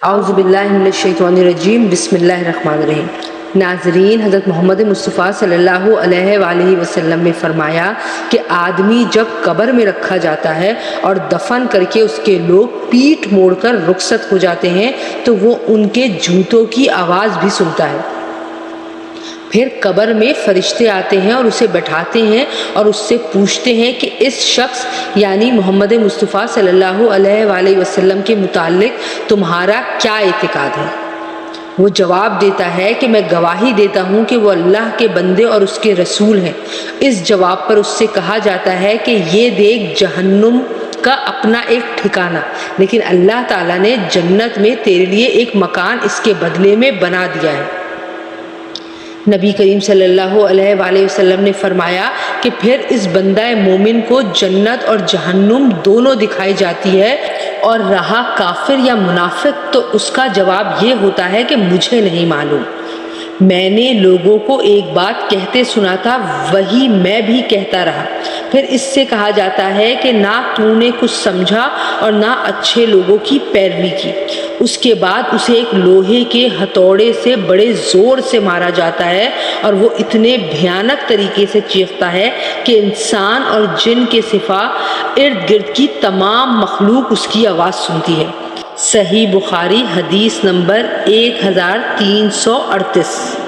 اعوذ باللہ من الشیطان الرجیم، بسم اللہ الرحمن الرحیم۔ ناظرین، حضرت محمد مصطفیٰ صلی اللہ علیہ وآلہ وسلم نے فرمایا کہ آدمی جب قبر میں رکھا جاتا ہے اور دفن کر کے اس کے لوگ پیٹھ موڑ کر رخصت ہو جاتے ہیں تو وہ ان کے جوتوں کی آواز بھی سنتا ہے۔ پھر قبر میں فرشتے آتے ہیں اور اسے بٹھاتے ہیں اور اس سے پوچھتے ہیں کہ اس شخص یعنی محمد مصطفیٰ صلی اللہ علیہ وآلہ وسلم کے متعلق تمہارا کیا اعتقاد ہے؟ وہ جواب دیتا ہے کہ میں گواہی دیتا ہوں کہ وہ اللہ کے بندے اور اس کے رسول ہیں۔ اس جواب پر اس سے کہا جاتا ہے کہ یہ دیکھ جہنم کا اپنا ایک ٹھکانہ، لیکن اللہ تعالیٰ نے جنت میں تیرے لیے ایک مکان اس کے بدلے میں بنا دیا ہے۔ نبی کریم صلی اللہ علیہ وآلہ وسلم نے فرمایا کہ پھر اس بندہ مومن کو جنت اور جہنم دونوں دکھائی جاتی ہے، اور رہا کافر یا منافق تو اس کا جواب یہ ہوتا ہے کہ مجھے نہیں معلوم، میں نے لوگوں کو ایک بات کہتے سنا تھا وہی میں بھی کہتا رہا۔ پھر اس سے کہا جاتا ہے کہ نہ تو نے کچھ سمجھا اور نہ اچھے لوگوں کی پیروی کی۔ اس کے بعد اسے ایک لوہے کے ہتھوڑے سے بڑے زور سے مارا جاتا ہے اور وہ اتنے بھیانک طریقے سے چیختا ہے کہ انسان اور جن کے صفا ارد گرد کی تمام مخلوق اس کی آواز سنتی ہے۔ صحیح بخاری، حدیث نمبر 1338۔